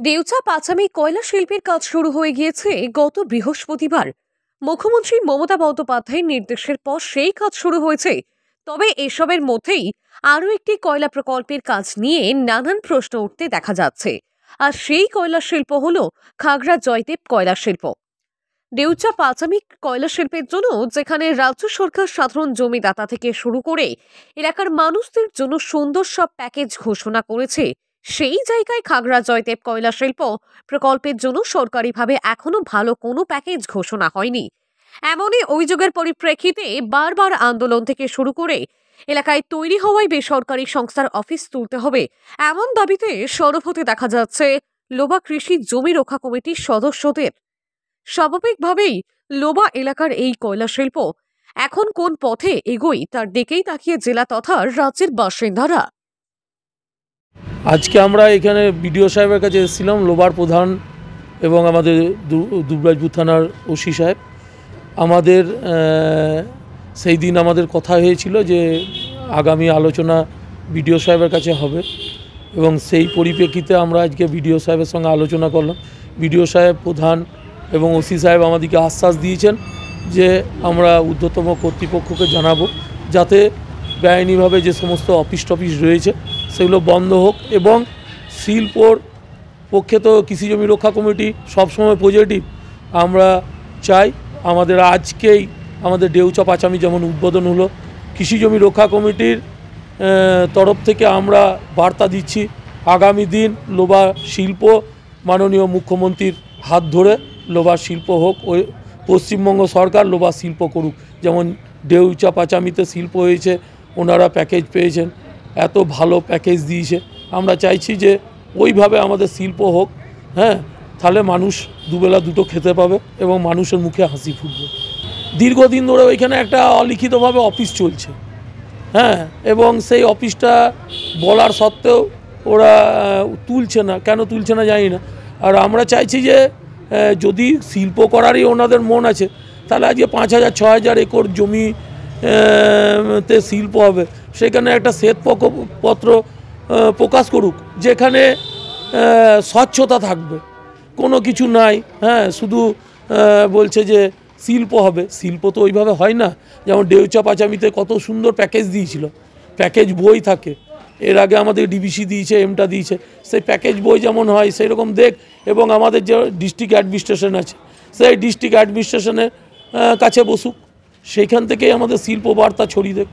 দেউচা পাচামি কয়লা শিল্পের কাজ শুরু হয়ে গিয়েছে গত বৃহস্পতিবার। মুখ্যমন্ত্রী মমতা বন্দ্যোপাধ্যায়ের নির্দেশের পর সেই কাজ শুরু হয়েছে। তবে এসবের মধ্যেই আরও একটি কয়লা প্রকল্পের কাজ নিয়ে নানান প্রশ্ন উঠতে দেখা যাচ্ছে। আর সেই কয়লা শিল্প হল খাগড়া জয়দেব কয়লা শিল্প। দেউচা পাচামি কয়লা শিল্পের জন্য যেখানে রাজ্য সরকার সাধারণ জমিদাতা থেকে শুরু করে এলাকার মানুষদের জন্য সুন্দর সব প্যাকেজ ঘোষণা করেছে, সেই জায়গায় খাগড়া জয়দেব কয়লা শিল্প প্রকল্পের জন্য সরকারিভাবে এখনো ভালো কোনো প্যাকেজ ঘোষণা হয়নি। এমনই অভিযোগের পরিপ্রেক্ষিতে বারবার আন্দোলন থেকে শুরু করে এলাকায় তৈরি হওয়ায় বেসরকারি সংস্থার অফিস তুলতে হবে এমন দাবিতে সরব হতে দেখা যাচ্ছে লোবা কৃষি জমি রক্ষা কমিটির সদস্যদের। স্বাভাবিকভাবেই লোবা এলাকার এই কয়লা শিল্প এখন কোন পথে এগোয় তার দিকেই তাকিয়ে জেলা তথা রাজ্যের বাসিন্দারা। আজকে আমরা এখানে বিডিও সাহেবের কাছে এসেছিলাম, লোবার প্রধান এবং আমাদের দুবরাজপুর থানার ওসি সাহেব। আমাদের সেই দিন আমাদের কথা হয়েছিল যে আগামী আলোচনা বিডিও সাহেবের কাছে হবে এবং সেই পরিপ্রেক্ষিতে আমরা আজকে বিডিও সাহেবের সঙ্গে আলোচনা করলাম। বিডিও সাহেব, প্রধান এবং ওসি সাহেব আমাদেরকে আশ্বাস দিয়েছেন যে আমরা ঊর্ধ্বতম কর্তৃপক্ষকে জানাবো যাতে বেআইনিভাবে যে সমস্ত অফিস টফিস রয়েছে সেগুলো বন্ধ হোক এবং শিল্পর পক্ষে তো কৃষি জমি রক্ষা কমিটি সবসময় পজিটিভ। আমরা চাই আমাদের আজকেই আমাদের দেউচা পাচামি যেমন উদ্বোধন হলো, কৃষি জমি রক্ষা কমিটির তরফ থেকে আমরা বার্তা দিচ্ছি আগামী দিন লোবা শিল্প মাননীয় মুখ্যমন্ত্রীর হাত ধরে লোবা শিল্প হোক, ওই পশ্চিমবঙ্গ সরকার লোবা শিল্প করুক। যেমন দেউচা পাচামিতে শিল্প হয়েছে, ওনারা প্যাকেজ পেয়েছেন, এত ভালো প্যাকেজ দিয়েছে। আমরা চাইছি যে ওইভাবে আমাদের শিল্প হোক, হ্যাঁ, তাহলে মানুষ দুবেলা দুটো খেতে পাবে এবং মানুষের মুখে হাসি ফুটবে। দীর্ঘদিন ধরে ওইখানে একটা অলিখিতভাবে অফিস চলছে, হ্যাঁ, এবং সেই অফিসটা বলার সত্ত্বেও ওরা তুলছে না। কেন তুলছে না জানি না। আর আমরা চাইছি যে যদি শিল্প করারই ওনাদের মন আছে তাহলে আজকে 5,000-6,000 একর জমি তে শিল্প হবে, সেখানে একটা শ্বেতপত্র প্রকাশ করুক যেখানে স্বচ্ছতা থাকবে, কোনো কিছু নাই, হ্যাঁ, শুধু বলছে যে শিল্প হবে। শিল্প তো ওইভাবে হয় না। যেমন দেউচা পাচামিতে কত সুন্দর প্যাকেজ দিয়েছিল, প্যাকেজ বই থাকে, এর আগে আমাদের ডিবিসি দিয়েছে, এমটা দিয়েছে, সেই প্যাকেজ বই যেমন হয় সেই রকম দেখ। এবং আমাদের যে ডিস্ট্রিক্ট অ্যাডমিনিস্ট্রেশন আছে সেই ডিস্ট্রিক্ট অ্যাডমিনিস্ট্রেশনের কাছে বসুক, সেইখান থেকেই আমাদের শিল্প বার্তা ছড়িয়ে দেখ।